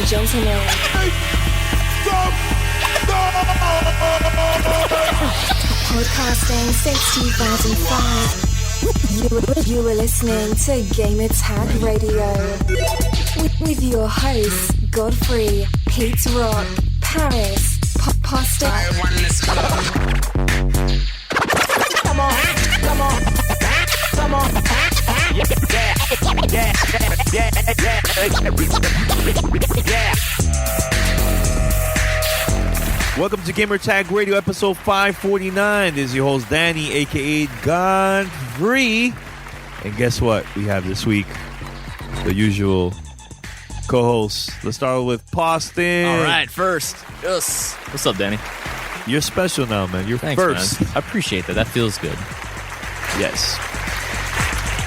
gentlemen. Podcasting since 2005. You were listening to Gamer Tag Radio with your hosts Godfrey, Pete Rock, Paris, Pasta. Come on. Yeah. Welcome to Gamer Tag Radio, episode 549. This is your host, Danny, a.k.a. Godfrey. And guess what we have this week? The usual co-hosts. Let's start with Poston. All right, first. Yes. What's up, Danny? You're special now, man. You're Thanks, first. Man. I appreciate that. That feels good. Yes.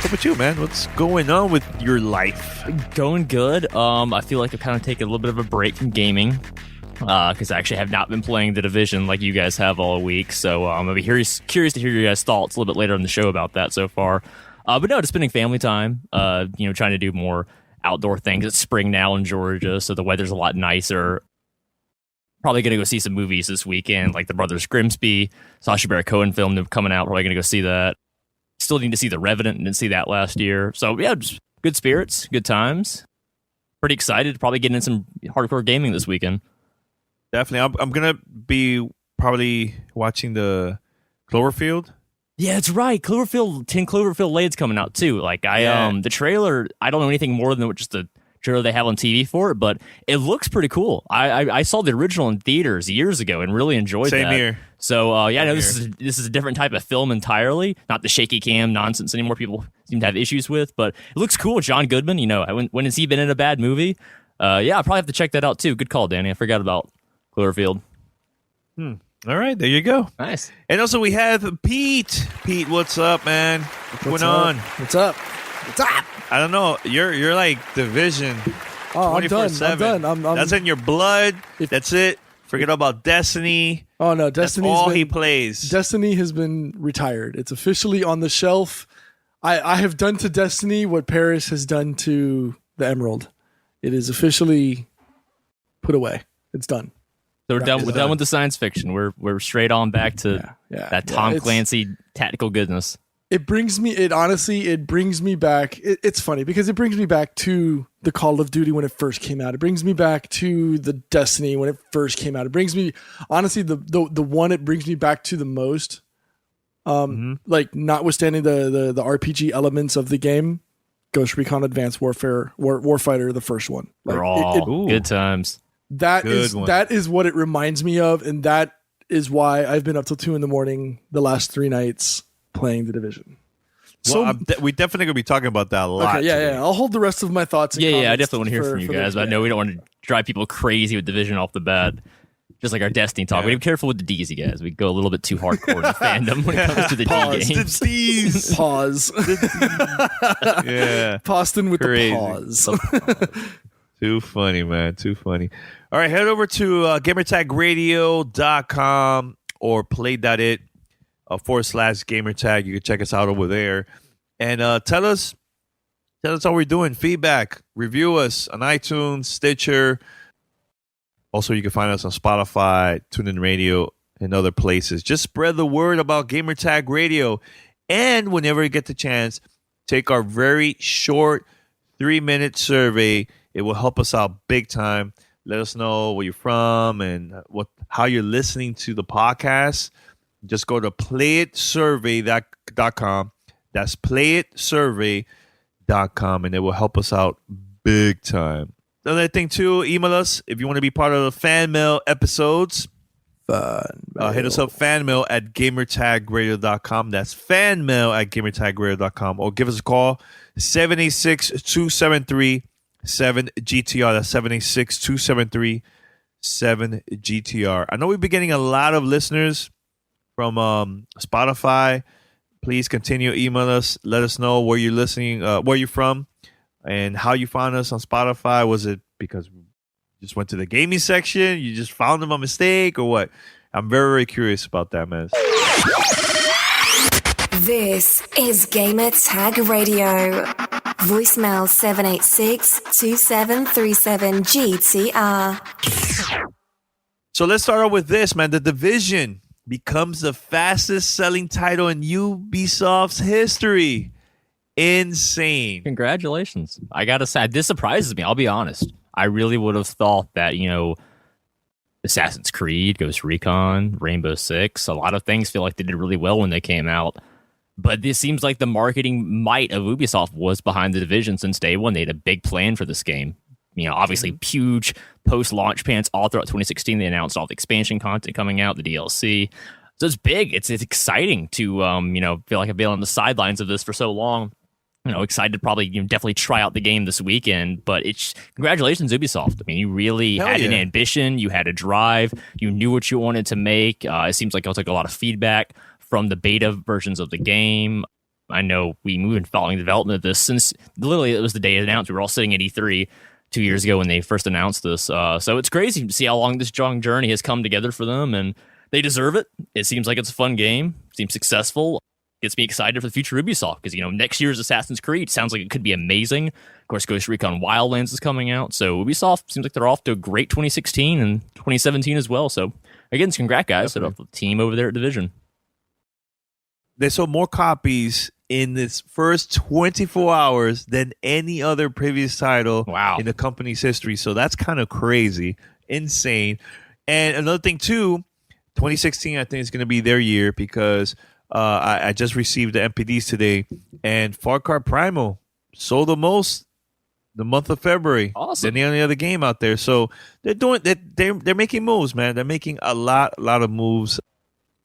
What about you, man? What's going on with your life? Going good. I feel like I've kind of taken a little bit of a break from gaming. Because I actually have not been playing The Division like you guys have all week. So I'm going to be curious to hear your guys' thoughts a little bit later in the show about that so far. But no, just spending family time, trying to do more outdoor things. It's spring now in Georgia, so the weather's a lot nicer. Probably going to go see some movies this weekend, like the Brothers Grimsby, Sacha Baron Cohen film coming out. Probably going to go see that. Still need to see The Revenant, didn't see that last year. So yeah, just good spirits, good times. Pretty excited to probably get in some hardcore gaming this weekend. Definitely. I'm going to be probably watching the Cloverfield. Yeah, that's right. 10 Cloverfield Lane's coming out too. Like the trailer, I don't know anything more than just the trailer they have on TV for it, but it looks pretty cool. I saw the original in theaters years ago and really enjoyed that. Same here. So I know this is a different type of film entirely, not the shaky cam nonsense anymore people seem to have issues with, but it looks cool. John Goodman, when has he been in a bad movie? I'll probably have to check that out too. Good call, Danny. I forgot about Cloverfield. All right, there you go. Nice. And also we have Pete. Pete, what's up, man? What's going on? What's up? I don't know. You're like Division. Oh, I'm done. That's in your blood. That's it. Forget about Destiny. Oh no, Destiny. That's all he plays. Destiny has been retired. It's officially on the shelf. I have done to Destiny what Paris has done to the Emerald. It is officially put away. It's done. So we're done with the science fiction. We're straight on back to that Tom Clancy tactical goodness. It brings me back. It's funny because it brings me back to the Call of Duty when it first came out. It brings me back to the Destiny when it first came out. It brings me, honestly, the one it brings me back to the most. Like notwithstanding the RPG elements of the game, Ghost Recon Advanced Warfighter, the first one. Like, good times. That is what it reminds me of, and that is why I've been up till 2 a.m. the last 3 nights playing The Division. Well, we definitely gonna be talking about that a lot. Okay, yeah. I'll hold the rest of my thoughts. I definitely want to hear from you guys. But I know we don't want to drive people crazy with Division off the bat. Just like our Destiny talk. We be careful with the D's, you guys. We go a little bit too hardcore in the fandom when it comes to the D games. The D's. Pause. Yeah. Poston with Crazy. the pause. Too funny, man. Too funny. All right, head over to gamertagradio.com or play.it /gamertag. You can check us out over there. And tell us how we're doing. Feedback. Review us on iTunes, Stitcher. Also, you can find us on Spotify, TuneIn Radio, and other places. Just spread the word about Gamertag Radio. And whenever you get the chance, take our very short 3-minute survey. It will help us out big time. Let us know where you're from and how you're listening to the podcast. Just go to playitsurvey.com. That's playitsurvey.com, and it will help us out big time. Another thing, too, email us if you want to be part of the fan mail episodes. Hit us up, fanmail at gamertagradio.com. That's fanmail at gamertagradio.com. Or give us a call, 786-273-7GTR. That's 786-273-7GTR. I know we've been getting a lot of listeners from Spotify. Please continue email us. Let us know where you're listening, where you're from, and how you found us on Spotify. Was it because you just went to the gaming section? You just found them by mistake, or what? I'm very, very curious about that, man. This is Gamer Tag Radio. Voicemail 786-2737-GTR. So let's start out with this, man. The Division becomes the fastest selling title in Ubisoft's history. Insane. Congratulations. I gotta say, this surprises me. I'll be honest. I really would have thought that, Assassin's Creed, Ghost Recon, Rainbow Six, a lot of things feel like they did really well when they came out. But this seems like the marketing might of Ubisoft was behind the Division since day one. They had a big plan for this game. Obviously huge post-launch plans all throughout 2016. They announced all the expansion content coming out, the DLC. So it's big. It's exciting to, feel like I've been on the sidelines of this for so long. Excited to probably definitely try out the game this weekend. But congratulations, Ubisoft. I mean, you really had an ambition. You had a drive. You knew what you wanted to make. It seems like it took a lot of feedback from the beta versions of the game. I know we've been following the development of this since literally it was the day it announced. We were all sitting at E3 2 years ago when they first announced this. So it's crazy to see how long this strong journey has come together for them, and they deserve it. It seems like it's a fun game. Seems successful. Gets me excited for the future of Ubisoft because, next year's Assassin's Creed sounds like it could be amazing. Of course, Ghost Recon Wildlands is coming out. So Ubisoft seems like they're off to a great 2016 and 2017 as well. So again, congrats, guys, to the team over there at Division. They sold more copies in this first 24 hours than any other previous title in the company's history. So that's kind of crazy, insane. And another thing, too, 2016, I think, is going to be their year because I just received the MPDs today, and Far Cry Primal sold the most the month of February than any other game out there. So they're making moves, man. They're making a lot of moves.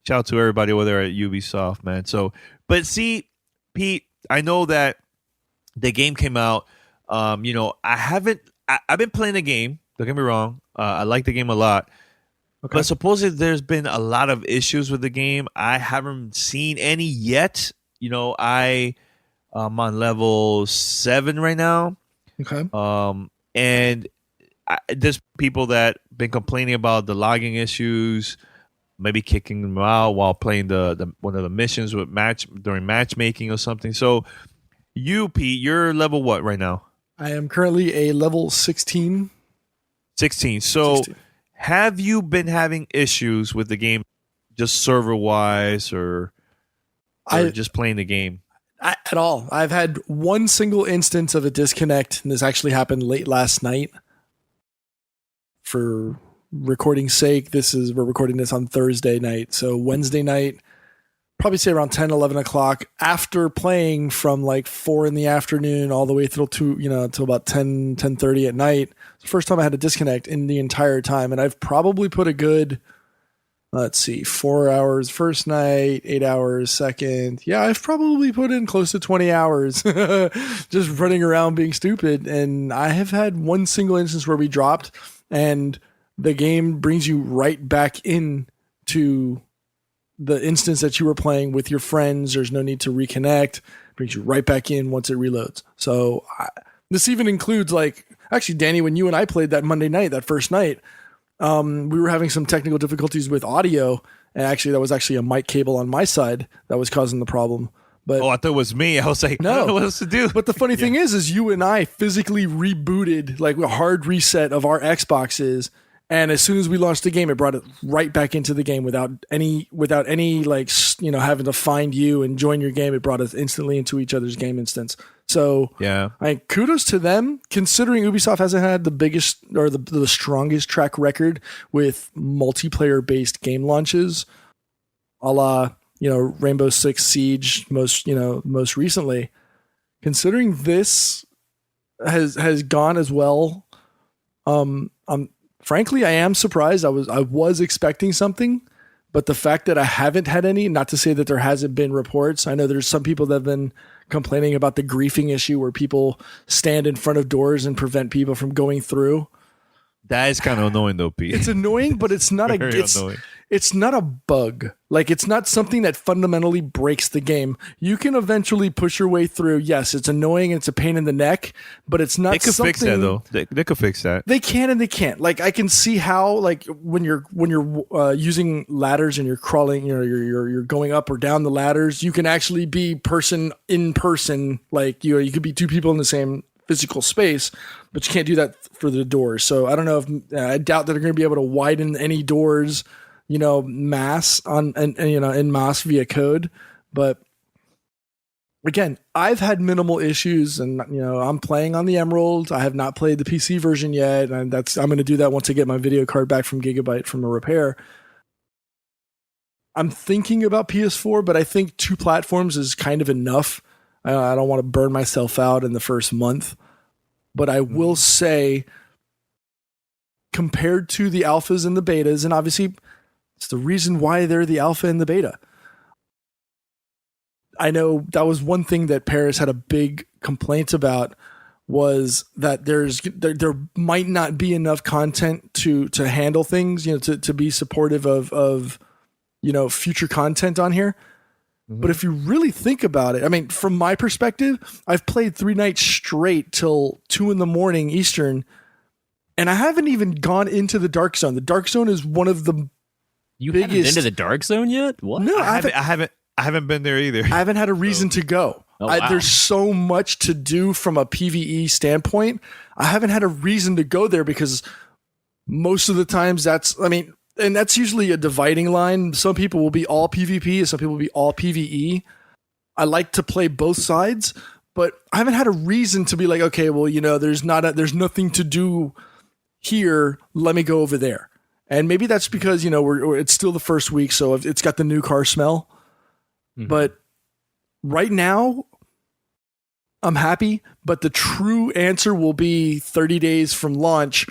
Shout out to everybody over there at Ubisoft, man. So, but see, Pete, I know that the game came out. I've been playing the game. Don't get me wrong. I like the game a lot. Okay. But supposedly there's been a lot of issues with the game. I haven't seen any yet. I'm on level 7 right now. Okay. And there's people that been complaining about the logging issues, maybe kicking them out while playing the one of the missions during matchmaking or something. So you, Pete, you're level what right now? I am currently a level 16. 16. So 16. Have you been having issues with the game just server-wise or just playing the game? At all. I've had one single instance of a disconnect, and this actually happened late last night. For recording sake, we're recording this on Thursday night. So Wednesday night, probably say around 10, 11 o'clock, after playing from like 4 in the afternoon all the way till about 10, 10:30 at night. It's the first time I had a disconnect in the entire time. And I've probably put a good, 4 hours first night, 8 hours second. Yeah, I've probably put in close to 20 hours just running around being stupid. And I have had one single instance where we dropped and the game brings you right back in to the instance that you were playing with your friends. There's no need to reconnect. Brings you right back in once it reloads. So this even includes actually, Danny, when you and I played that Monday night, that first night, we were having some technical difficulties with audio. And actually, that was actually a mic cable on my side that was causing the problem. But I thought it was me. I was like, no, I don't know what else to do. But the funny thing is you and I physically rebooted, like a hard reset of our Xboxes. And as soon as we launched the game, it brought it right back into the game without any having to find you and join your game. It brought us instantly into each other's game instance. So yeah, kudos to them, considering Ubisoft hasn't had the biggest or the strongest track record with multiplayer based game launches, a la Rainbow Six Siege most recently. Considering this has gone as well, frankly, I am surprised. I was expecting something, but the fact that I haven't had any, not to say that there hasn't been reports. I know there's some people that have been complaining about the griefing issue where people stand in front of doors and prevent people from going through. That is kind of annoying though, Pete. It's annoying, but it's not Annoying. it's not a bug. Like, it's not something that fundamentally breaks the game. You can eventually push your way through. Yes, it's annoying and it's a pain in the neck, but it's not They could something fix that though. They could fix that. They can and they can't. Like, I can see how, like, when you're using ladders and you're crawling, you're going up or down the ladders, you can actually be person in person. Like, you could be two people in the same physical space, but you can't do that for the doors. So I don't know if I doubt that they're going to be able to widen any doors, mass on and in mass via code. But again, I've had minimal issues, and I'm playing on the Emerald. I have not played the PC version yet, and I'm going to do that once I get my video card back from Gigabyte from a repair. I'm thinking about PS4, but I think 2 platforms is kind of enough. I don't want to burn myself out in the first month, but I will say, compared to the alphas and the betas, and obviously it's the reason why they're the alpha and the beta. I know that was one thing that Paris had a big complaint about, was that there might not be enough content to handle things, to be supportive of future content on here. But if you really think about it, I mean, from my perspective, I've played 3 nights straight till 2 a.m. Eastern, and I haven't even gone into the Dark Zone. The Dark Zone is one of the biggest. Haven't been to the Dark Zone yet? What? No, I haven't been there either. I haven't had a reason to go. Oh, wow. There's so much to do from a PvE standpoint. I haven't had a reason to go there because most of the times and that's usually a dividing line. Some people will be all PvP and some people will be all PvE. I like to play both sides, but I haven't had a reason to be like, okay, well, there's nothing to do here. Let me go over there. And maybe that's because, it's still the first week, so it's got the new car smell. Mm-hmm. But right now, I'm happy, but the true answer will be 30 days from launch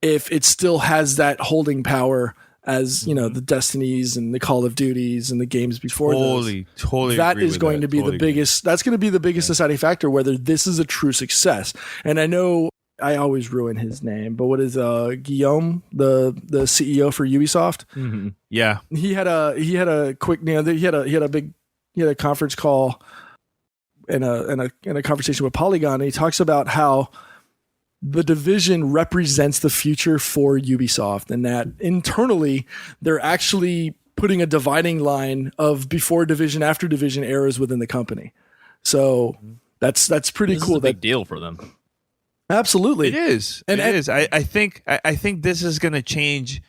if it still has that holding power as, the Destinies and the Call of Duties and the games before Totally. That is going to be the biggest, that's going to be the biggest deciding factor, whether this is a true success. And I know I always ruin his name, but what is Guillaume, the CEO for Ubisoft? Mm-hmm. Yeah. He had a quick, he had a conference call and a conversation with Polygon, and he talks about how the Division represents the future for Ubisoft, and that internally they're actually putting a dividing line of before Division, after Division eras within the company. So that's pretty this cool. Is a big deal for them. Absolutely, it is. It is. I think this is going to change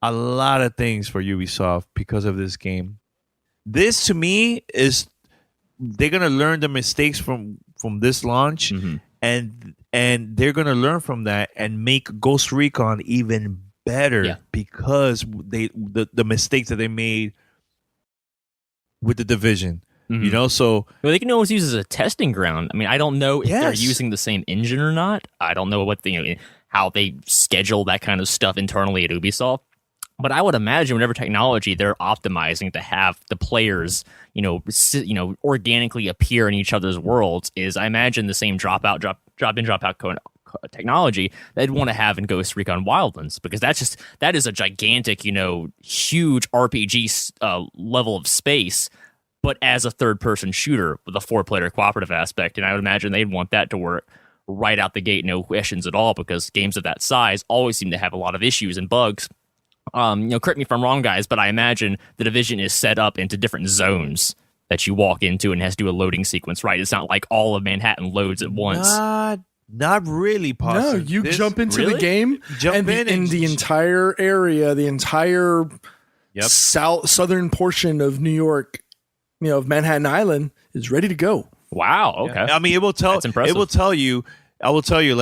a lot of things for Ubisoft because of this game. This to me is they're going to learn the mistakes from this launch, and they're going to learn from that and make Ghost Recon even better because the mistakes that they made with the Division. So they can always use it as a testing ground. I mean, I don't know if they're using the same engine or not. I don't know how they schedule that kind of stuff internally at Ubisoft. But I would imagine whatever technology they're optimizing to have the players, organically appear in each other's worlds is, I imagine, the same drop in, drop out technology they'd want to have in Ghost Recon Wildlands, because that is a gigantic, huge RPG level of space, but as a third-person shooter with a 4-player cooperative aspect. And I would imagine they'd want that to work right out the gate, no questions at all, because games of that size always seem to have a lot of issues and bugs. Correct me if I'm wrong, guys, but I imagine the Division is set up into different zones that you walk into and has to do a loading sequence, right? It's not like all of Manhattan loads at once. Not really possible. No, you jump into the game, and the entire area, the entire southern portion of New York, of Manhattan Island, is ready to go. Wow. Okay. I mean, it will tell. That's impressive. It will tell you. I will tell you.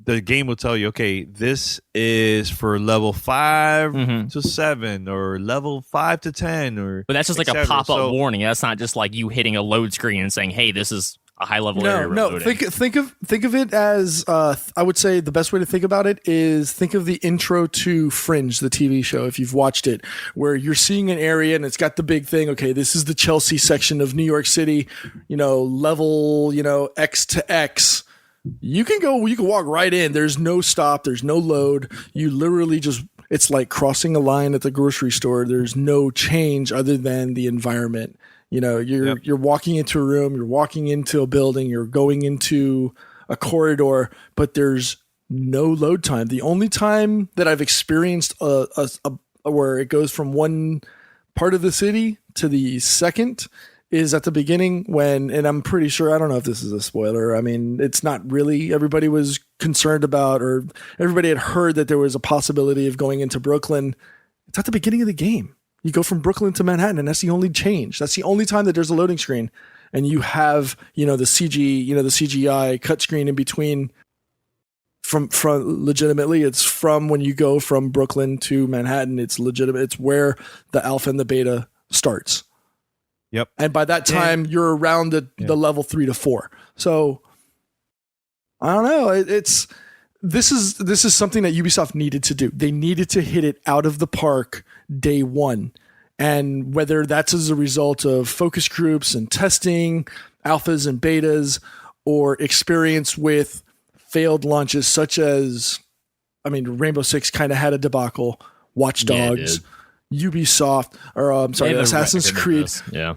The game will tell you, okay, this is for level 5 to 7, or level 5 to 10, but that's just like a pop-up warning. That's not just like you hitting a load screen and saying, "Hey, this is a high-level area." No. Think of it as I would say the best way to think about it is think of the intro to Fringe, the TV show, if you've watched it, where you're seeing an area and it's got the big thing. Okay, this is the Chelsea section of New York City, level X to X. you can walk right in. There's no stop. There's no load. You literally it's like crossing a line at the grocery store. There's no change other than the environment. You're walking into a room, you're walking into a building, you're going into a corridor, but there's no load time. The only time that I've experienced where it goes from one part of the city to the second is at the beginning and I'm pretty sure, I don't know if this is a spoiler. I mean, it's not really. Everybody was concerned about, or everybody had heard that there was a possibility of going into Brooklyn. It's at the beginning of the game. You go from Brooklyn to Manhattan, and that's the only change. That's the only time that there's a loading screen, and you have, the CGI cut screen in between. From legitimately, it's from when you go from Brooklyn to Manhattan. It's legitimate. It's where the alpha and the beta starts. Yep. And by that time, you're around the level 3 to 4. So I don't know. This is something that Ubisoft needed to do. They needed to hit it out of the park day one. And whether that's as a result of focus groups and testing, alphas and betas, or experience with failed launches such as, Rainbow Six kind of had a debacle, Watch Dogs, Ubisoft, or Assassin's Creed. Yeah.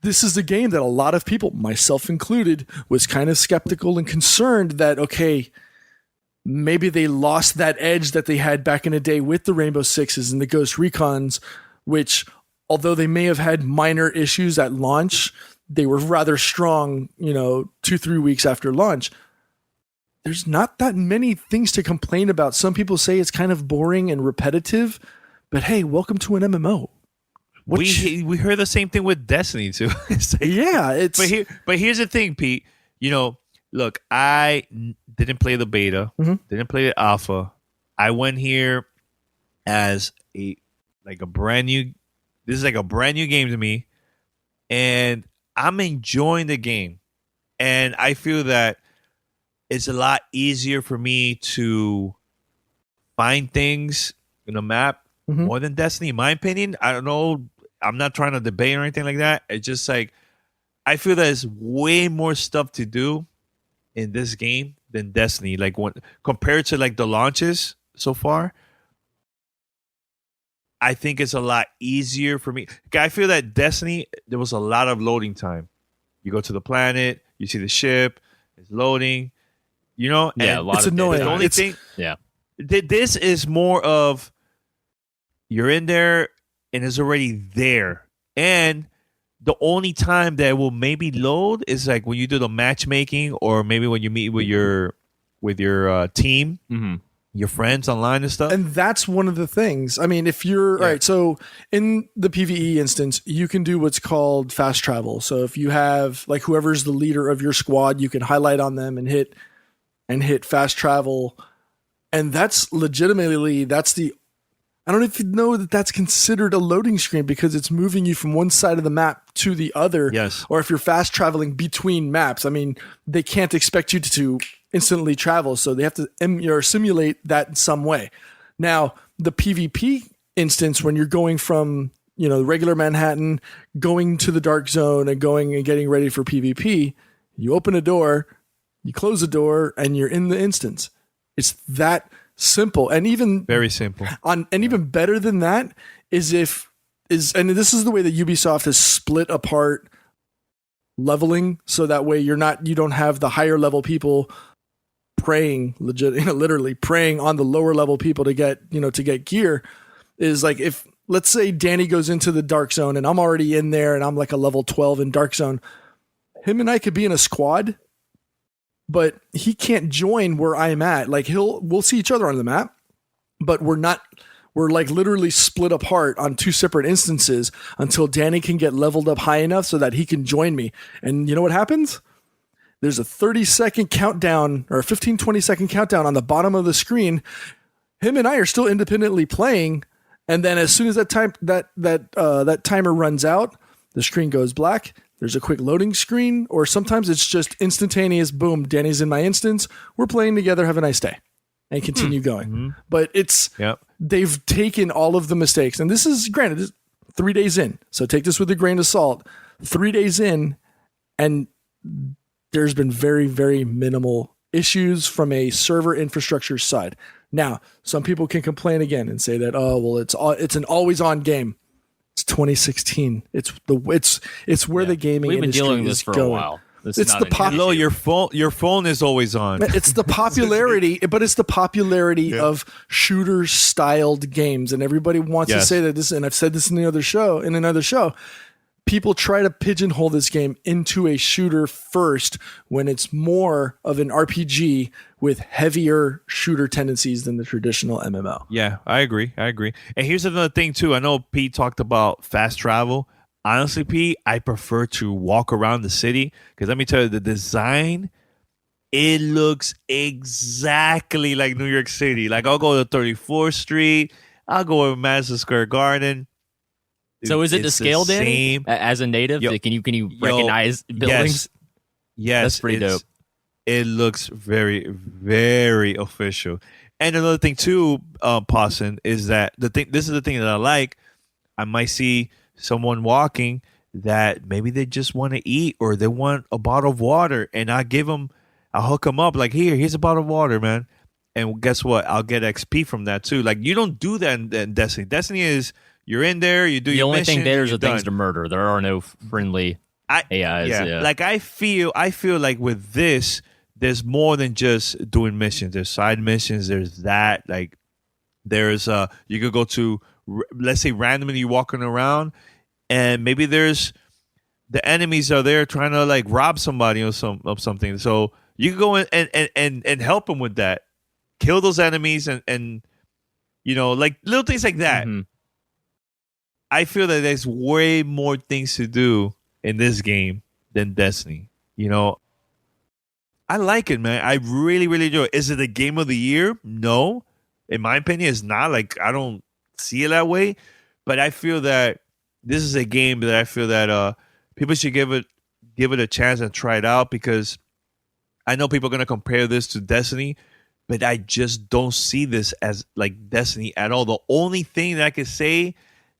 This is the game that a lot of people, myself included, was kind of skeptical and concerned that, okay, maybe they lost that edge that they had back in the day with the Rainbow Sixes and the Ghost Recons, which, although they may have had minor issues at launch, they were rather strong, 2-3 weeks after launch. There's not that many things to complain about. Some people say it's kind of boring and repetitive, but hey, welcome to an MMO. We heard the same thing with Destiny too. But here's the thing, Pete. Look, I didn't play the beta, didn't play the alpha. I went here as a brand new. This is like a brand new game to me, and I'm enjoying the game, and I feel that it's a lot easier for me to find things in a map more than Destiny, in my opinion. I don't know. I'm not trying to debate or anything like that. It's just like I feel there's way more stuff to do in this game than Destiny. Like compared to the launches so far, I think it's a lot easier for me. I feel that Destiny, there was a lot of loading time. You go to the planet, you see the ship, it's loading. Yeah, a lot it's of annoying. The only thing, yeah. This is more of you're in there and it's already there, and the only time that will maybe load is like when you do the matchmaking, or maybe when you meet with your team, your friends online and stuff. And that's one of the things. If you're all right, so in the PvE instance, you can do what's called fast travel. So if you have whoever's the leader of your squad, you can highlight on them and hit fast travel. And that's legitimately, I don't know if you know that that's considered a loading screen because it's moving you from one side of the map to the other. Yes. Or if you're fast traveling between maps, they can't expect you to instantly travel. So they have to simulate that in some way. Now, the PvP instance, when you're going from, the regular Manhattan, going to the dark zone and going and getting ready for PvP, you open a door, you close the door, and you're in the instance. It's that simple. And even very simple. Even better than that and this is the way that Ubisoft has split apart leveling, so that way you don't have the higher level people preying, literally preying on the lower level people to get gear. Is like, if let's say Danny goes into the dark zone and I'm already in there and I'm like a level 12 in dark zone, him and I could be in a squad, but he can't join where I'm at. We'll see each other on the map, but we're literally split apart on two separate instances until Danny can get leveled up high enough so that he can join me. And you know what happens? There's a 30-second countdown or a 15-20 second countdown on the bottom of the screen. Him and I are still independently playing. And then as soon as that timer runs out, the screen goes black. There's a quick loading screen, or sometimes it's just instantaneous. Boom, Danny's in my instance. We're playing together. Have a nice day, and continue going. But they've taken all of the mistakes, and this is granted, this is 3 days in, so take this with a grain of salt. 3 days in, and there's been very, very minimal issues from a server infrastructure side. Now, some people can complain again and say that, oh, well, it's an always on game. It's 2016. It's where the gaming We've been industry dealing with is this for going. a while. This It's is the not a new Hello, issue. your phone is always on. It's the popularity, but it's the popularity of shooter styled games, and everybody wants to say that this. And I've said this in another show. People try to pigeonhole this game into a shooter first when it's more of an RPG with heavier shooter tendencies than the traditional MMO. Yeah, I agree. And here's another thing too. I know Pete talked about fast travel. Honestly, Pete, I prefer to walk around the city because let me tell you, the design, it looks exactly like New York City. Like I'll go to 34th Street, I'll go to Madison Square Garden. So is it to It's the scale, Danny? same- As a native, Yo, can you recognize buildings? Yes, That's pretty dope. It looks very, very official. And another thing too, Pawson, is that this is the thing that I like. I might see someone walking that maybe they just want to eat or they want a bottle of water, and I'll hook them up like, here's a bottle of water, man. And guess what? I'll get XP from that too. Like you don't do that in Destiny. Destiny is you're in there, you do The your only mission, thing there's you're are things done. to murder. There are no friendly AIs. Yeah. Like I feel like with this, there's more than just doing missions. There's side missions. There's that. Like there's you could go to let's say randomly you're walking around, and maybe there's the enemies are there trying to like rob somebody or something. So you can go in and help them with that, kill those enemies and like little things like that. Mm-hmm. I feel that there's way more things to do in this game than Destiny. I like it, man. I really, really do. Is it a game of the year? No. In my opinion, it's not. Like, I don't see it that way. But I feel that this is a game that I feel that people should give it a chance and try it out, because I know people are going to compare this to Destiny, but I just don't see this as like Destiny at all. The only thing that I could say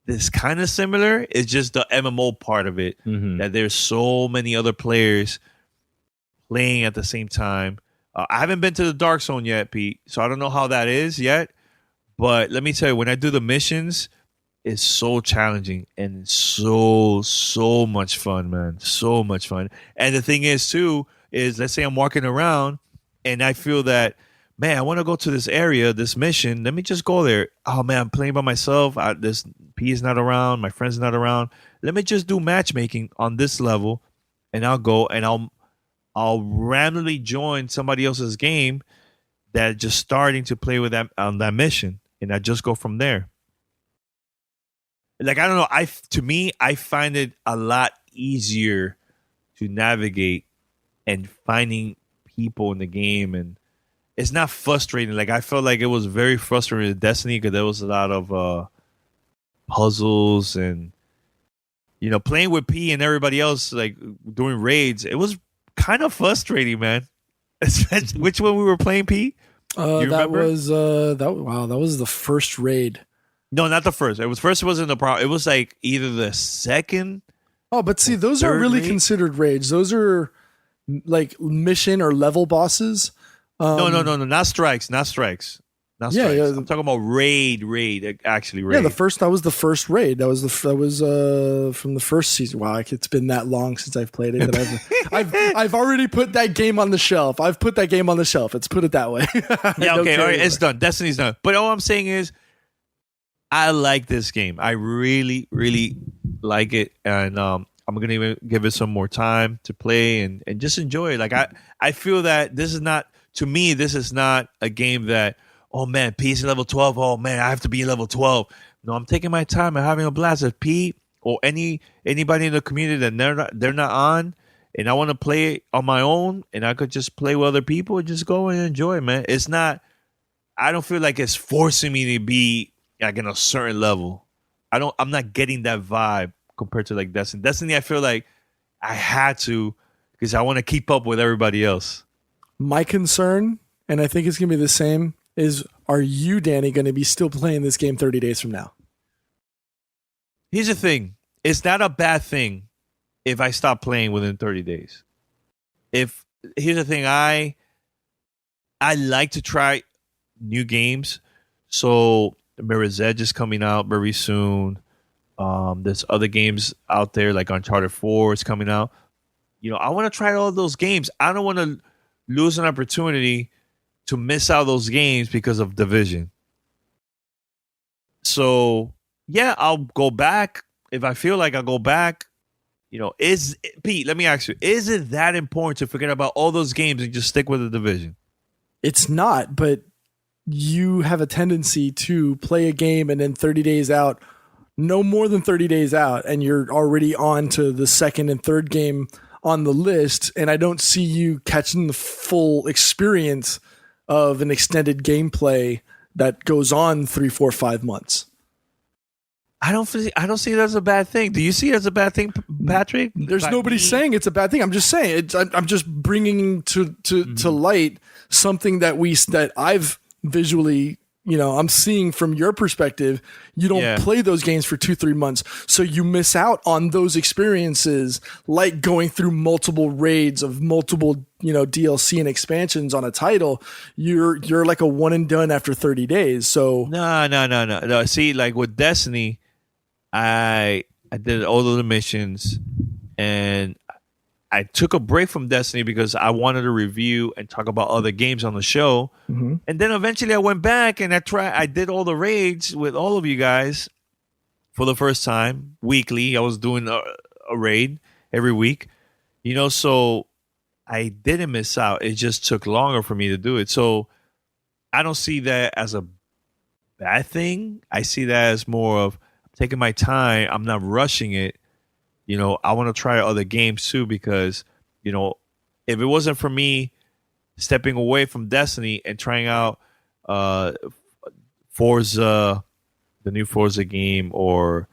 that's kind of similar is just the MMO part of it, that there's so many other players playing at the same time. I haven't been to the Dark Zone yet, Pete, so I don't know how that is yet. But let me tell you, when I do the missions, it's so challenging and so much fun, man. So much fun. And the thing is, too, is let's say I'm walking around and I feel that, man, I want to go to this area, this mission. Let me just go there. Oh, man, I'm playing by myself. This P is not around. My friend's not around. Let me just do matchmaking on this level, and I'll go and I'll randomly join somebody else's game that just starting to play with that on that mission, and I just go from there. Like, I don't know. To me, I find it a lot easier to navigate and finding people in the game, and it's not frustrating. Like, I felt like it was very frustrating with Destiny because there was a lot of puzzles and playing with P and everybody else, like doing raids. It was kind of frustrating, man. Which one we were playing, P? That was the first raid. No, not the first. It wasn't the problem. It was like either the second. Oh, but see, those aren't really raid? considered raids. Those are like mission or level bosses. No, not strikes. Not strikes. Yeah, I'm talking about raid. Actually, raid. Yeah, that was the first raid. That was from the first season. Wow, it's been that long since I've played it that I've already put that game on the shelf. I've put that game on the shelf. Let's put it that way. Yeah, okay, all right, it's done. Destiny's done. But all I'm saying is, I like this game. I really, really like it, and I'm gonna even give it some more time to play and just enjoy it. Like I feel that this is not, to me, this is not a game that, oh man, P's level 12. Oh man, I have to be level 12. No, I'm taking my time and having a blast. If P or anybody in the community that they're not on, and I want to play it on my own, and I could just play with other people and just go and enjoy it, man. It's not. I don't feel like it's forcing me to be like in a certain level. I'm not getting that vibe compared to like Destiny. Destiny, I feel like I had to, because I want to keep up with everybody else. My concern, and I think it's gonna be the same, is, are you, Danny, going to be still playing this game 30 days from now? Here's the thing. It's not a bad thing if I stop playing within 30 days. if here's the thing, I like to try new games. So Mirror's Edge is coming out very soon. There's other games out there like Uncharted 4 is coming out. I want to try all those games. I don't want to lose an opportunity to miss out those games because of Division. So yeah, I'll go back if I feel like I'll go back. Pete, let me ask you, is it that important to forget about all those games and just stick with the Division? It's not, but you have a tendency to play a game and then 30 days out, no more than 30 days out, and you're already on to the second and third game on the list, and I don't see you catching the full experience of an extended gameplay that goes on 3, 4, 5 months. I don't see it as a bad thing. Do you see it as a bad thing, Patrick? There's nobody saying it's a bad thing. I'm just saying I'm just bringing to light something that I've visually, I'm seeing from your perspective. You don't play those games for 2-3 months, so you miss out on those experiences, like going through multiple raids of multiple, DLC and expansions on a title. You're like a one and done after 30 days. So no. See, like with Destiny, I did all of the missions, and I took a break from Destiny because I wanted to review and talk about other games on the show. Mm-hmm. And then eventually I went back and I did all the raids with all of you guys for the first time weekly. I was doing a raid every week, so I didn't miss out. It just took longer for me to do it. So I don't see that as a bad thing. I see that as more of taking my time. I'm not rushing it. I want to try other games too because, if it wasn't for me stepping away from Destiny and trying out Forza, the new Forza game, or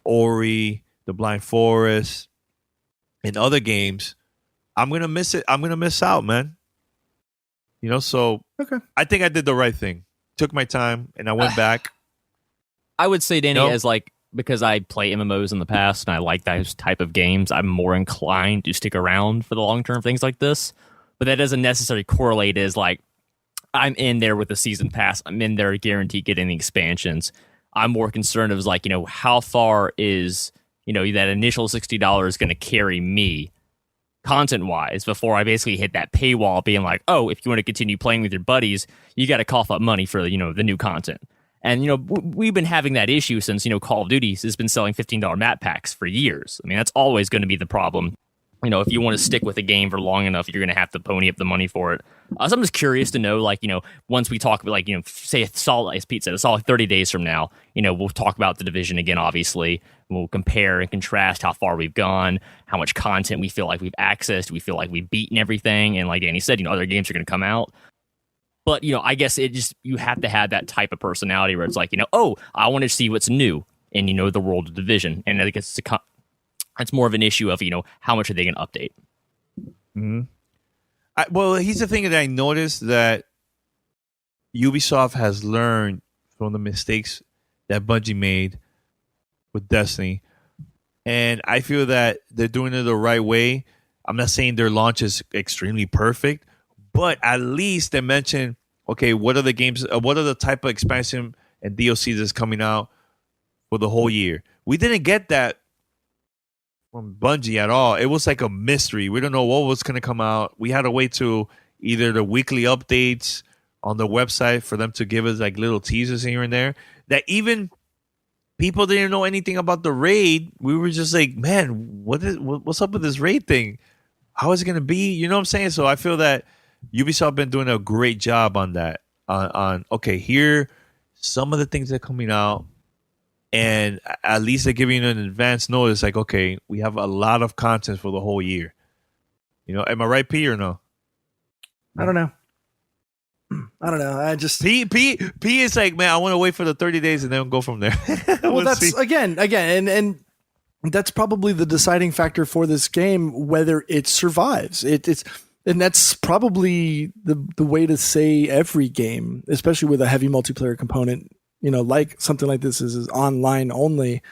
Ori, the Blind Forest, and other games, I'm going to miss it. I'm going to miss out, man. So okay. I think I did the right thing. Took my time and I went back. I would say, Danny, as because I play MMOs in the past and I like those type of games, I'm more inclined to stick around for the long-term things like this. But that doesn't necessarily correlate as I'm in there with the season pass. I'm in there guaranteed getting the expansions. I'm more concerned of how far is, that initial $60 going to carry me content-wise before I basically hit that paywall being like, oh, if you want to continue playing with your buddies, you got to cough up money for, the new content. And, we've been having that issue since, Call of Duty has been selling $15 map packs for years. I mean, that's always going to be the problem. If you want to stick with a game for long enough, you're going to have to pony up the money for it. So I'm just curious to know, once we talk about, say it's solid, as Pete said, it's solid 30 days from now, we'll talk about the Division again, obviously. We'll compare and contrast how far we've gone, how much content we feel like we've accessed, we feel like we've beaten everything. And like Danny said, other games are going to come out. But, I guess you have to have that type of personality where it's I want to see what's new in, the world of Division. And I guess it's more of an issue of, how much are they going to update? Mm-hmm. Well, here's the thing that I noticed that Ubisoft has learned from the mistakes that Bungie made with Destiny. And I feel that they're doing it the right way. I'm not saying their launch is extremely perfect, but at least they mentioned, okay, what are the games, what are the type of expansion and DLCs that's coming out for the whole year? We didn't get that from Bungie at all. It was like a mystery. We don't know what was going to come out. We had to wait to either the weekly updates on the website for them to give us like little teasers here and there. That even people didn't know anything about the raid. We were just like, man, what's up with this raid thing? How is it going to be? You know what I'm saying? So I feel that Ubisoft been doing a great job on that. On okay, here some of the things that are coming out, and at least they're giving you an advance notice. Like, okay, we have a lot of content for the whole year. Am I right, P, or no? I don't know. I just P is like, man, I want to wait for the 30 days and then go from there. Well, that's see. again, and that's probably the deciding factor for this game, whether it survives. And that's probably the way to say every game, especially with a heavy multiplayer component, like something like this is online only.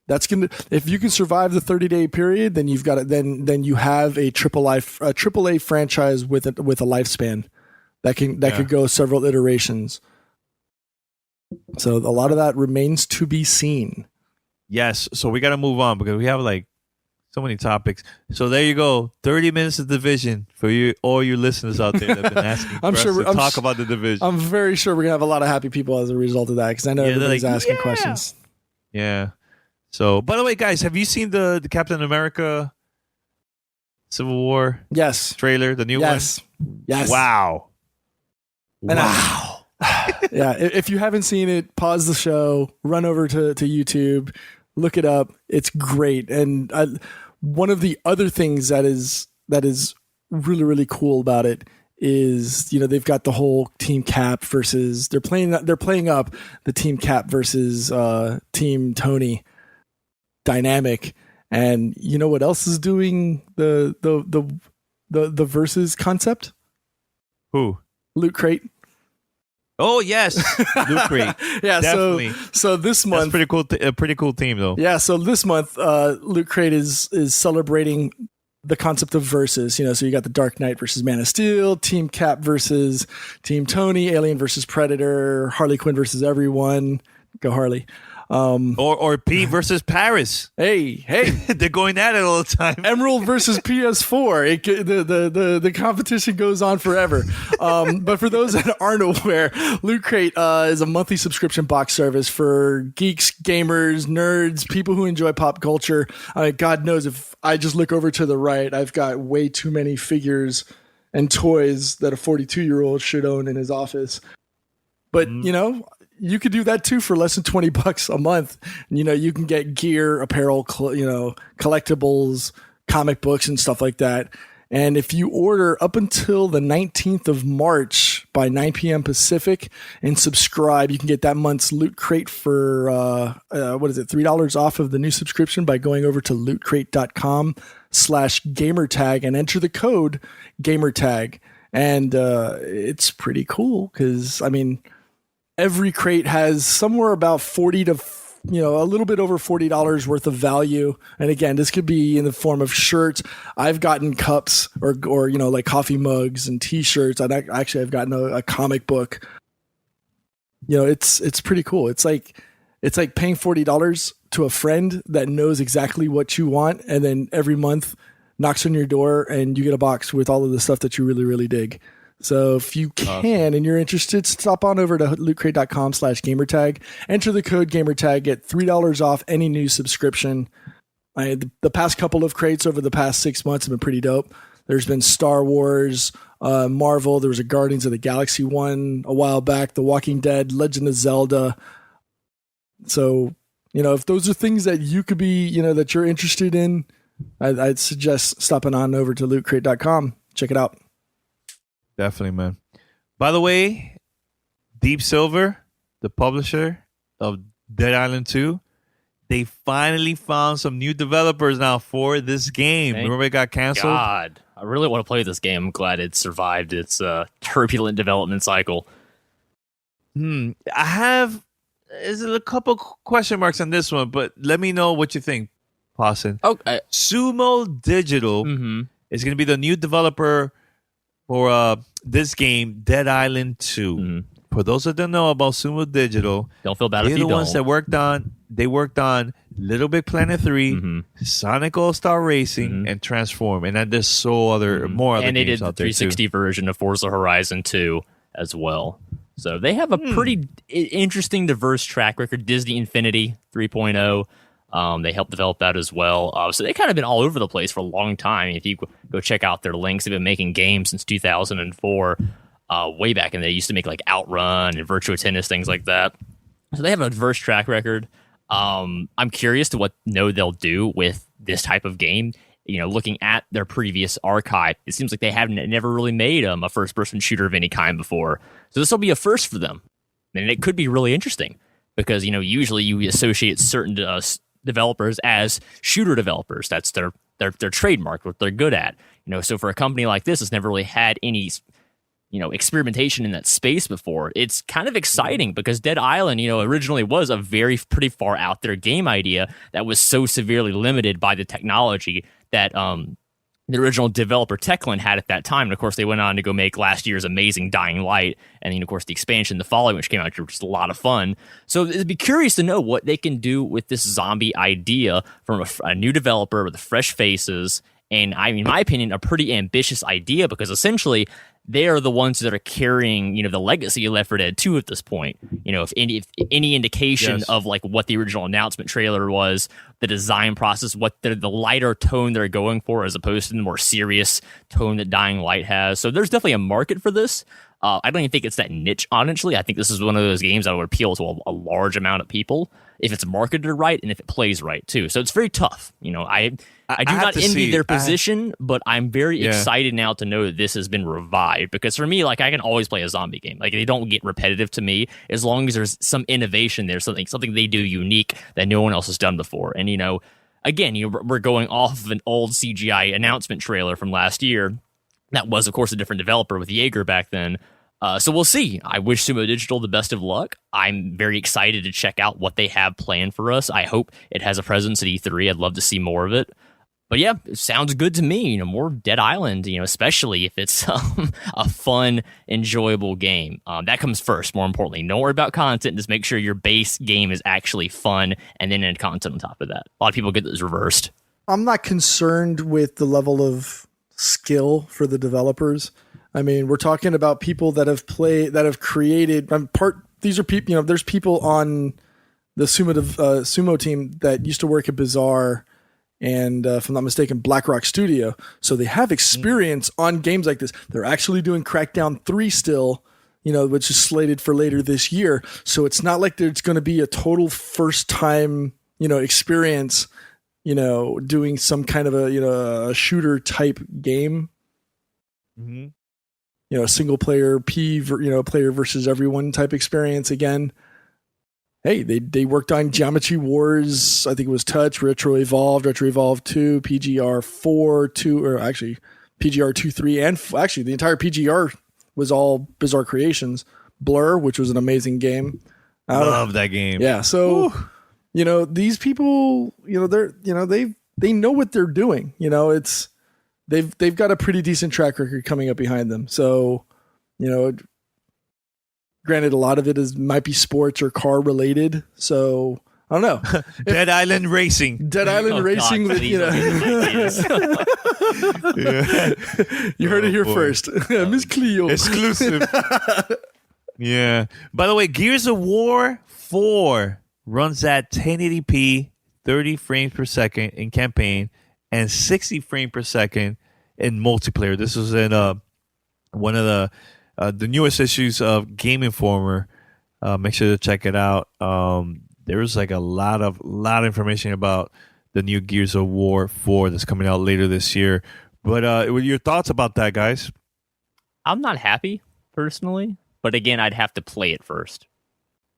if you can survive the 30-day period, then you've got it. Then you have a AAA franchise with a lifespan that could go several iterations. So a lot of that remains to be seen. Yes. So we got to move on because we have like so many topics. So there you go. 30 minutes of Division for you, all you listeners out there that have been asking to talk about the Division. I'm very sure we're gonna have a lot of happy people as a result of that because I know everybody's asking questions. Yeah. So, by the way, guys, have you seen the Captain America Civil War trailer, the new one? Yes. Wow. Wow. Yeah. If you haven't seen it, pause the show, run over to YouTube, look it up. It's great. And one of the other things that is really, really cool about it is, they've got the whole Team Cap versus they're playing up the Team Cap versus Team Tony dynamic. And you know what else is doing the versus concept? Who? Loot Crate. Oh yes, Loot Crate. Yeah, definitely. So this month, that's pretty cool. A pretty cool team though. Yeah, so this month, Loot Crate is celebrating the concept of versus. So you got the Dark Knight versus Man of Steel, Team Cap versus Team Tony, Alien versus Predator, Harley Quinn versus everyone. Go Harley. Or Pete versus Paris. Hey, they're going at it all the time. Emerald versus PS4. The competition goes on forever. But for those that aren't aware, Loot Crate is a monthly subscription box service for geeks, gamers, nerds, people who enjoy pop culture. God knows if I just look over to the right, I've got way too many figures and toys that a 42-year-old should own in his office. But you could do that too for less than $20 a month. You can get gear, apparel, collectibles, comic books and stuff like that. And if you order up until the 19th of March by 9 p.m. Pacific and subscribe, you can get that month's Loot Crate for, $3 off of the new subscription by going over to lootcrate.com/gamertag and enter the code gamertag. And it's pretty cool because, every crate has somewhere about $40 to a little bit over $40 worth of value. And again, this could be in the form of shirts. I've gotten cups or like coffee mugs and t-shirts. I've gotten a comic book. It's pretty cool. It's like paying $40 to a friend that knows exactly what you want. And then every month knocks on your door and you get a box with all of the stuff that you really, really dig. So if you can and you're interested, stop on over to lootcrate.com/gamertag, enter the code gamertag, get $3 off any new subscription. The past couple of crates over the past 6 months have been pretty dope. There's been Star Wars, Marvel. There was a Guardians of the Galaxy one a while back, The Walking Dead, Legend of Zelda. So, if those are things that you could be, that you're interested in, I'd suggest stopping on over to lootcrate.com. Check it out. Definitely, man. By the way, Deep Silver, the publisher of Dead Island 2, they finally found some new developers now for this game. Remember it got canceled? God, I really want to play this game. I'm glad it survived its turbulent development cycle. There's a couple question marks on this one, but let me know what you think, Pawson. Okay. Sumo Digital is going to be the new developer for this game, Dead Island 2. Mm-hmm. For those that don't know about Sumo Digital, don't feel bad if you they're the don't. ones that worked on Little Big Planet 3, Sonic All-Star Racing, and Transform. And then there's more other and games they did the out there 360 version of Forza Horizon 2 as well. So they have a pretty interesting, diverse track record. Disney Infinity 3.0. They helped develop that as well. So they've kind of been all over the place for a long time. If you go check out their links, they've been making games since 2004, way back. And they used to make like Outrun and Virtua Tennis, things like that. So they have a diverse track record. I'm curious to what they'll do with this type of game. Looking at their previous archive, it seems like they never really made a first-person shooter of any kind before. So this will be a first for them. And it could be really interesting because, usually you associate certain developers as shooter developers. That's their trademark, what they're good at. So for a company like this, it's never really had any experimentation in that space before. It's kind of exciting because Dead Island, originally was a pretty far out there game idea that was so severely limited by the technology that the original developer Techland had at that time. And of course, they went on to go make last year's amazing Dying Light, and then of course the expansion, the following, which came out, which was just a lot of fun. So it'd be curious to know what they can do with this zombie idea from a new developer with fresh faces. And in my opinion, a pretty ambitious idea, because essentially they are the ones that are carrying, the legacy of Left 4 Dead 2 at this point. If any indication Yes. of like what the original announcement trailer was, the design process, what the lighter tone they're going for, as opposed to the more serious tone that Dying Light has. So there's definitely a market for this. I don't even think it's that niche, honestly. I think this is one of those games that would appeal to a large amount of people if it's marketed right and if it plays right too. So it's very tough. I do not envy their position, but I'm very excited now to know that this has been revived, because for me, like, I can always play a zombie game. Like, they don't get repetitive to me as long as there's some innovation there, something they do unique that no one else has done before. And again, we're going off of an old CGI announcement trailer from last year. That was, of course, a different developer with Jaeger back then. So we'll see. I wish Sumo Digital the best of luck. I'm very excited to check out what they have planned for us. I hope it has a presence at E3. I'd love to see more of it. But yeah, it sounds good to me. More Dead Island, especially if it's a fun, enjoyable game. That comes first, more importantly. Don't worry about content. Just make sure your base game is actually fun, and then add content on top of that. A lot of people get this reversed. I'm not concerned with the level of skill for the developers. I mean, we're talking about people that have created. These are people. There's people on the sumo team that used to work at Bizarre, and if I'm not mistaken, BlackRock Studio. So they have experience on games like this. They're actually doing Crackdown 3 still, which is slated for later this year. So it's not like there's going to be a total first time, experience, doing some kind of a shooter type game. Mm-hmm. A single player player versus everyone type experience again. Hey, they worked on Geometry Wars. I think it was Touch, Retro Evolved 2, PGR 4, 2, or actually PGR 2, 3, and actually the entire PGR was all Bizarre Creations. Blur, which was an amazing game. Love that game. Yeah. So, these people, they know what they're doing. They've got a pretty decent track record coming up behind them. So, granted, a lot of it might be sports or car related. So I don't know. Dead Island Racing. Dead Island Racing God, with you heard it here first. Miss Cleo. Exclusive. Yeah. By the way, Gears of War 4 runs at 1080p, 30 frames per second in campaign, and 60 frames per second in multiplayer. This was in one of the newest issues of Game Informer. Make sure to check it out. There's like a lot of information about the new Gears of War 4 that's coming out later this year. But what are your thoughts about that, guys? I'm not happy, personally. But again, I'd have to play it first.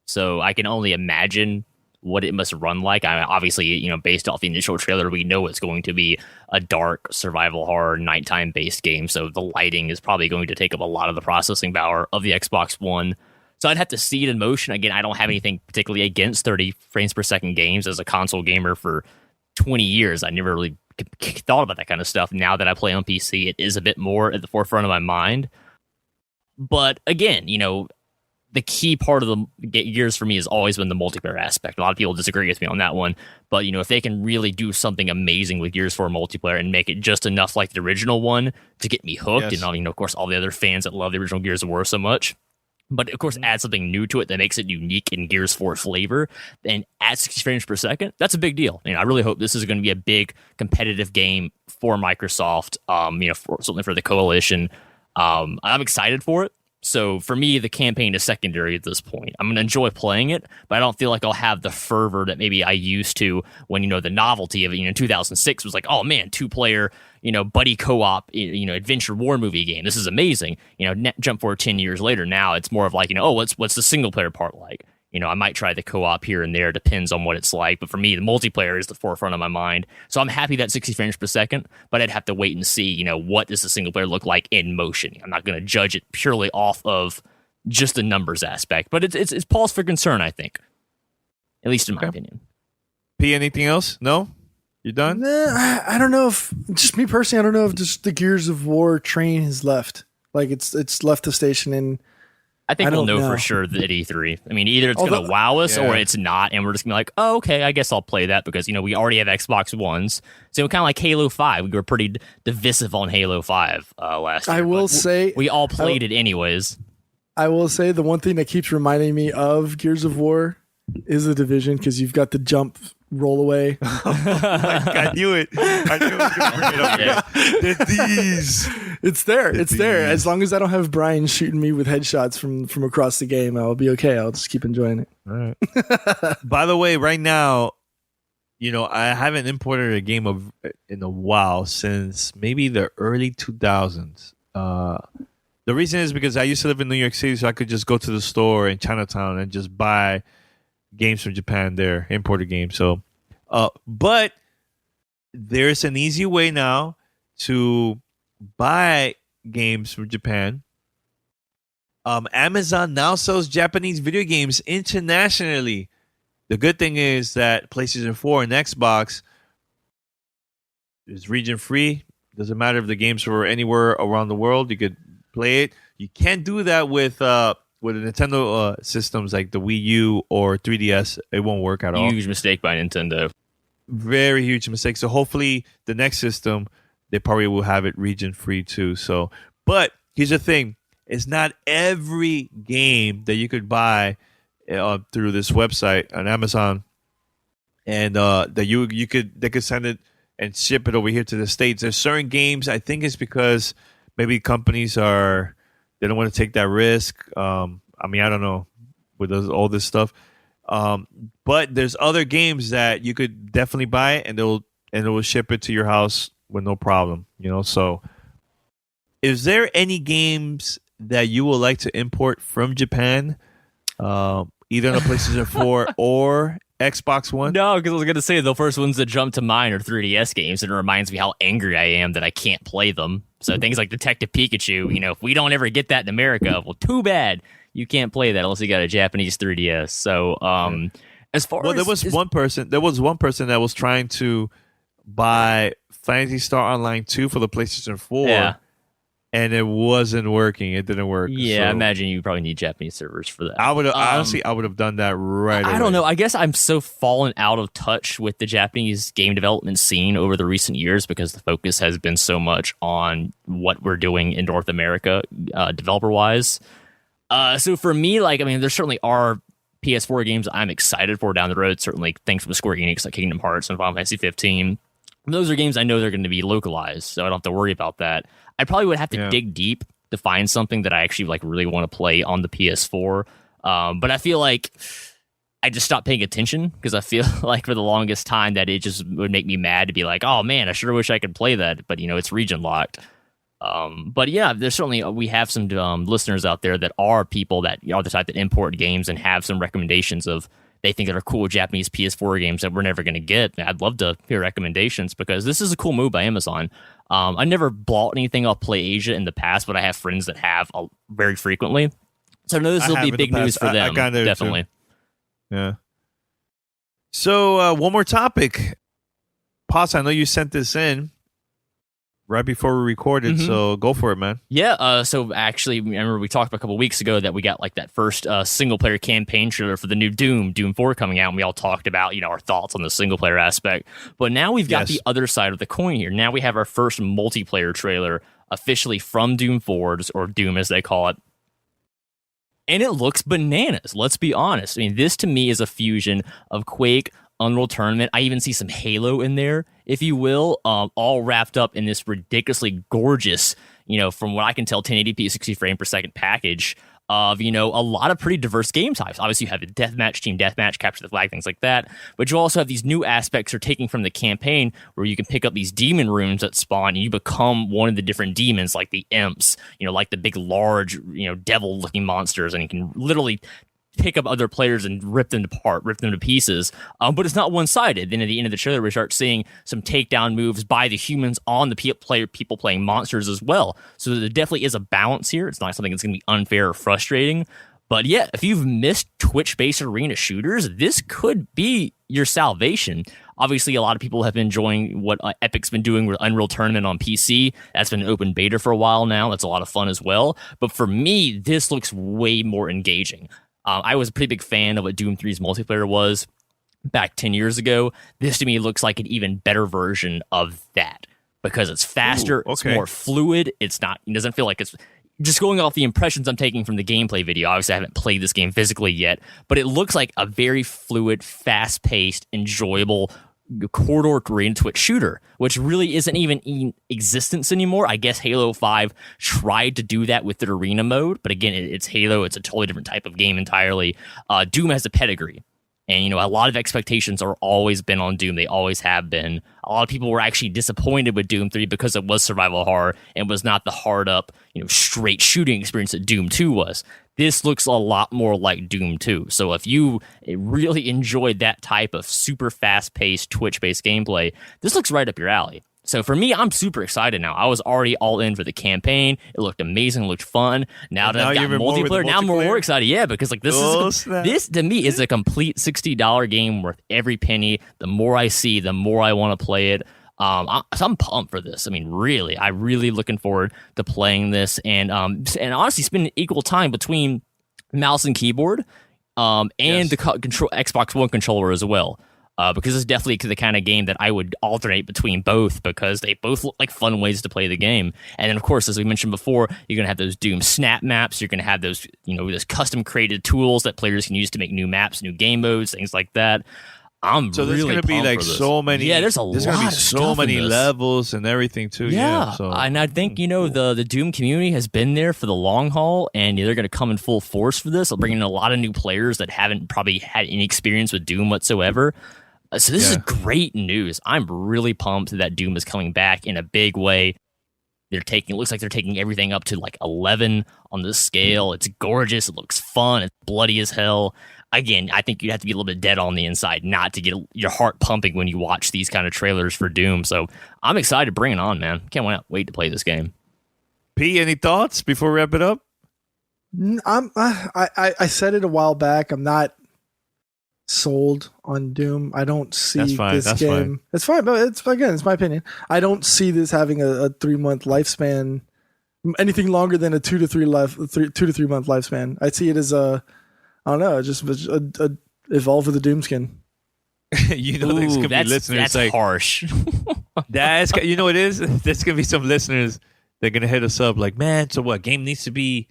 So I can only imagine what it must run like. I mean, obviously, based off the initial trailer, we know it's going to be a dark survival horror nighttime based game. So the lighting is probably going to take up a lot of the processing power of the Xbox One. So I'd have to see it in motion. Again, I don't have anything particularly against 30 frames per second games. As a console gamer for 20 years, I never really thought about that kind of stuff. Now that I play on PC, it is a bit more at the forefront of my mind. But again, the key part of the Gears for me has always been the multiplayer aspect. A lot of people disagree with me on that one. But, if they can really do something amazing with Gears 4 multiplayer and make it just enough like the original one to get me hooked, yes. And, of course, all the other fans that love the original Gears of War so much, but, of course, add something new to it that makes it unique in Gears 4 flavor, and add 60 frames per second, that's a big deal. I really hope this is going to be a big competitive game for Microsoft, certainly for the Coalition. I'm excited for it. So for me, the campaign is secondary at this point. I'm going to enjoy playing it, but I don't feel like I'll have the fervor that maybe I used to when, the novelty of it, 2006 was like, oh man, 2-player, buddy co-op, adventure war movie game. This is amazing. Jump forward 10 years later. Now it's more of like, what's the single player part like? I might try the co-op here and there, depends on what it's like. But for me, the multiplayer is the forefront of my mind. So I'm happy that 60 frames per second, but I'd have to wait and see, what does the single player look like in motion? I'm not going to judge it purely off of just the numbers aspect. But it's pause for concern, I think. At least in my opinion. P, anything else? No? You done? Nah, I don't know if, just me personally, I don't know if just the Gears of War train has left. Like it's left the station, and I think we'll know for sure at E3. I mean, either it's going to wow us or it's not, and we're just going to be like, oh, okay, I guess I'll play that because, we already have Xbox Ones. So kind of like Halo 5. We were pretty divisive on Halo 5 last year. I will say... We all played it anyways. I will say the one thing that keeps reminding me of Gears of War is the Division, because you've got the jump roll away. I knew it. I knew it was going to bring it up. Yeah. They're these. It's there. It's there. As long as I don't have Brian shooting me with headshots from across the game, I'll be okay. I'll just keep enjoying it. All right. By the way, right now, I haven't imported a game in a while, since maybe the early 2000s. The reason is because I used to live in New York City, so I could just go to the store in Chinatown and just buy games from Japan there, imported games. So, but there's an easy way now to buy games from Japan. Amazon now sells Japanese video games internationally. The good thing is that PlayStation 4 and Xbox is region free. Doesn't matter if the games were anywhere around the world, you could play it. You can't do that with the Nintendo systems like the Wii U or 3DS. It won't work at all. Huge mistake by Nintendo. Very huge mistake. So hopefully the next system, they probably will have it region free too. So, but here's the thing: it's not every game that you could buy through this website on Amazon, and that they could send it and ship it over here to the States. There's certain games. I think it's because maybe companies they don't want to take that risk. I don't know with all this stuff. But there's other games that you could definitely buy, and it will ship it to your house with no problem. So is there any games that you would like to import from Japan, either on the PlayStation 4 or Xbox One? No, because I was going to say the first ones that jump to mind are 3DS games, and it reminds me how angry I am that I can't play them. So things like Detective Pikachu, if we don't ever get that in America, well, too bad. You can't play that unless you got a Japanese 3DS. So as far as... there was one person that was trying to buy Phantasy Star Online 2 for the PlayStation 4. Yeah. And it wasn't working. It didn't work. Yeah, so I imagine you probably need Japanese servers for that. I would honestly, I would have done that right away. I don't know. I guess I'm so fallen out of touch with the Japanese game development scene over the recent years because the focus has been so much on what we're doing in North America, developer-wise. So for me, there certainly are PS4 games I'm excited for down the road. Certainly things from Square Enix like Kingdom Hearts and Final Fantasy 15. Those are games I know they're going to be localized, so I don't have to worry about that. I probably would have to dig deep to find something that I actually really want to play on the PS4. But I feel like I just stopped paying attention because I feel like for the longest time that it just would make me mad to be like, oh man, I sure wish I could play that, but it's region locked. But yeah, there's certainly we have some listeners out there that are people that are the type that import games and have some recommendations of they think that are cool Japanese PS4 games that we're never going to get. I'd love to hear recommendations because this is a cool move by Amazon. I never bought anything off PlayAsia in the past, but I have friends that have very frequently. So I know this will be big news for them. Definitely. Too. Yeah. So one more topic. Paz, I know you sent this in right before we recorded, so go for it, man. Yeah, so actually, remember we talked about a couple weeks ago that we got that first single-player campaign trailer for the new Doom 4 coming out, and we all talked about, our thoughts on the single-player aspect. But now we've got the other side of the coin here. Now we have our first multiplayer trailer officially from Doom 4, or Doom as they call it. And it looks bananas, let's be honest. This to me is a fusion of Quake, Unreal Tournament. I even see some Halo in there, if you will, all wrapped up in this ridiculously gorgeous, from what I can tell, 1080p 60 frame per second package of, a lot of pretty diverse game types. Obviously, you have the deathmatch, team deathmatch, capture the flag, things like that. But you also have these new aspects you're taking from the campaign where you can pick up these demon runes that spawn and you become one of the different demons, like the imps, like the big, large, devil-looking monsters. And you can literally pick up other players and rip them apart, rip them to pieces. But it's not one-sided. Then at the end of the trailer, we start seeing some takedown moves by the humans on the people playing monsters as well. So there definitely is a balance here. It's not something that's going to be unfair or frustrating. But yeah, if you've missed Twitch-based arena shooters, this could be your salvation. Obviously, a lot of people have been enjoying what Epic's been doing with Unreal Tournament on PC. That's been an open beta for a while now. That's a lot of fun as well. But for me, this looks way more engaging. I was a pretty big fan of what Doom 3's multiplayer was back 10 years ago. This to me looks like an even better version of that because it's faster, it's more fluid. It doesn't feel like it's just going off the impressions I'm taking from the gameplay video. Obviously, I haven't played this game physically yet, but it looks like a very fluid, fast-paced, enjoyable corridor arena Twitch shooter, which really isn't even in existence anymore. I guess Halo 5 tried to do that with the arena mode, but again, it's Halo. It's a totally different type of game entirely. Doom has a pedigree. And, a lot of expectations are always been on Doom. They always have been. A lot of people were actually disappointed with Doom 3 because it was survival horror and was not the hard up, straight shooting experience that Doom 2 was. This looks a lot more like Doom 2. So if you really enjoyed that type of super fast-paced, Twitch-based gameplay, this looks right up your alley. So for me, I'm super excited now. I was already all in for the campaign. It looked amazing, it looked fun. Now that I've got multiplayer, now I'm more excited. Yeah, because this to me is a complete $60 game worth every penny. The more I see, the more I want to play it. I'm pumped for this. I mean, really, I'm really looking forward to playing this and honestly spending equal time between mouse and keyboard and the Xbox One controller as well. Because it's definitely the kind of game that I would alternate between both because they both look like fun ways to play the game. And then, of course, as we mentioned before, you're going to have those Doom snap maps. You're going to have those, those custom created tools that players can use to make new maps, new game modes, things like that. So there's really going to be like so many. Yeah, there's going to be so many levels and everything too. Yeah, so. And I think the Doom community has been there for the long haul, and they're going to come in full force for this. They'll bring in a lot of new players that haven't probably had any experience with Doom whatsoever. So this is great news. I'm really pumped that Doom is coming back in a big way. It looks like they're taking everything up to like 11 on the scale. It's gorgeous. It looks fun. It's bloody as hell. Again, I think you have to be a little bit dead on the inside not to get your heart pumping when you watch these kind of trailers for Doom. So I'm excited to bring it on, man. Can't wait to play this game. P, any thoughts before we wrap it up? I said it a while back. I'm not sold on Doom. I don't see this game. Fine. It's fine, but it's my opinion. I don't see this having a 3-month lifespan, anything longer than a 2 to 3 month lifespan. I see it as just evolve with the Doom skin. There's gonna be listeners that's harsh. It is. There's gonna be some listeners that are gonna hit us up like, man, so what? Game needs to be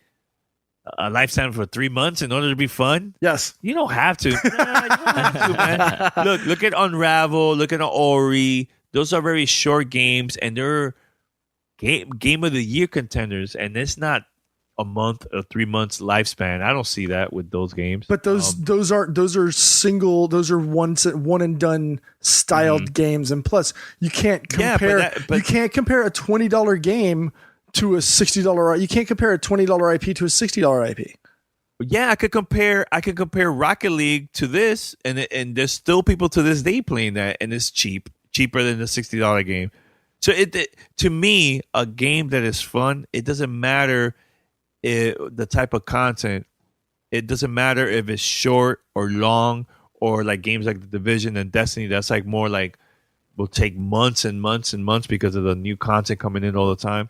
a lifetime for 3 months in order to be fun? Yes. You don't have to. You don't have to, man. Look at Unravel. Look at Ori. Those are very short games, and they're game of the year contenders. And it's not a month or 3 months lifespan. I don't see that with those games. But those are one and done styled games, and plus you can't compare. You can't compare a $20 game to a $60. You can't compare a $20 IP to a $60 IP. Yeah, I could compare Rocket League to this, and there's still people to this day playing that, and it's cheaper than the $60 game. So to me, a game that is fun, it doesn't matter the type of content. It doesn't matter if it's short or long, or like games like The Division and Destiny. That's like more like will take months and months and months because of the new content coming in all the time.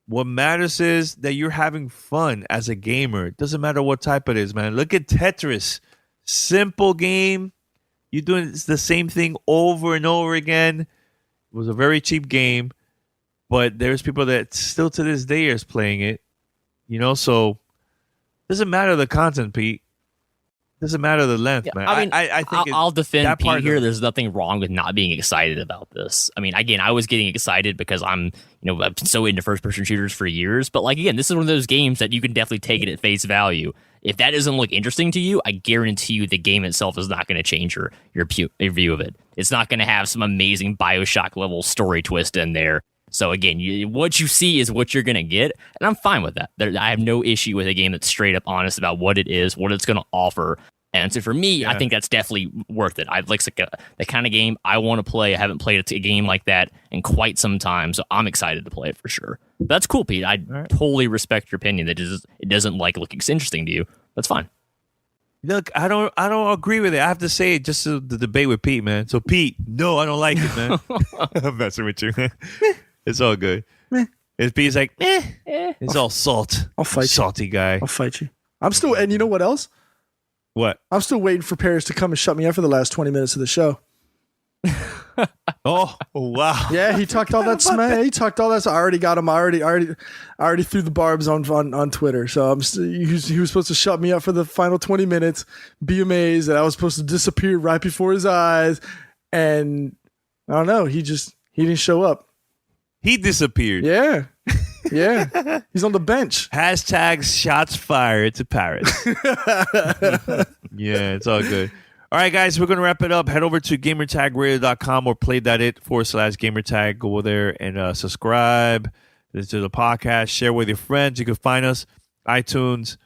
What matters is that you're having fun as a gamer. It doesn't matter what type it is, man. Look at Tetris. Simple game. You're doing the same thing over and over again. It was a very cheap game, but there's people that still to this day is playing it. So it doesn't matter the content, Pete. Doesn't matter the length, man. I mean, I think I'll defend Pete here. There's nothing wrong with not being excited about this. I mean, again, I was getting excited because I'm so into first-person shooters for years. But again, this is one of those games that you can definitely take it at face value. If that doesn't look interesting to you, I guarantee you the game itself is not going to change your view of it. It's not going to have some amazing BioShock level story twist in there. So again, what you see is what you're going to get, and I'm fine with that. I have no issue with a game that's straight up honest about what it is, what it's going to offer. And so for me, I think that's definitely worth it. I've like the kind of game I want to play. I haven't played a game like that in quite some time, so I'm excited to play it for sure. That's cool, Pete. I totally respect your opinion that it doesn't like look interesting to you. That's fine. Look, I don't agree with it. I have to say it just to the debate with Pete, man. So Pete, no, I don't like it, man. I'm messing with you. It's all good. It's Pete's like, it's all salt. I'll fight Salty guy. I'll fight you. I'm still, and you know what else? What? I'm still waiting for Paris to come and shut me up for the last 20 minutes of the show. Oh, wow. Yeah, he talked all that smack. He talked all that. So I already got him. I already threw the barbs on Twitter. So he was supposed to shut me up for the final 20 minutes. Be amazed that I was supposed to disappear right before his eyes, and I don't know. He didn't show up. He disappeared. Yeah. Yeah. He's on the bench. Hashtag shots fired to Paris. Yeah, it's all good. All right, guys, we're going to wrap it up. Head over to gamertagradio.com or play.it/gamertag. Go over there and subscribe to the podcast. Share with your friends. You can find us iTunes,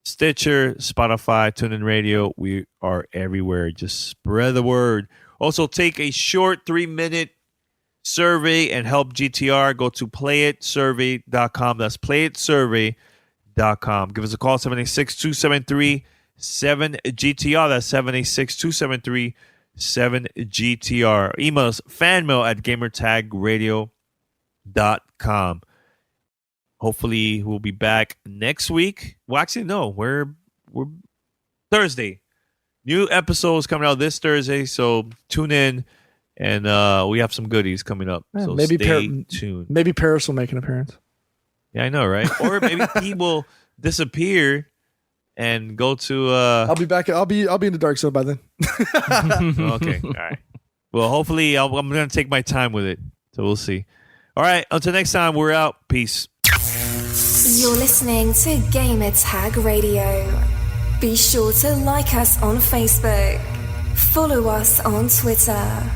Stitcher, Spotify, TuneIn Radio. We are everywhere. Just spread the word. Also, take a short 3-minute survey and help GTR. Go to playitsurvey.com. That's playitsurvey.com. Give us a call, 786-273-7GTR. That's 786-273-7GTR. Email us fanmail@gamertagradio.com. Hopefully we'll be back next week. Well, actually, no, we're Thursday. New episodes coming out this Thursday, so tune in. And we have some goodies coming up. Yeah, so maybe stay tuned. Maybe Paris will make an appearance. Yeah, I know, right? Or maybe he will disappear and go to I'll be back. I'll be in the dark zone by then. Okay. All right. Well, hopefully I'm going to take my time with it. So we'll see. All right. Until next time, we're out. Peace. You're listening to Gamer Tag Radio. Be sure to like us on Facebook. Follow us on Twitter.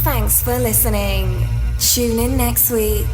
Thanks for listening. Tune in next week.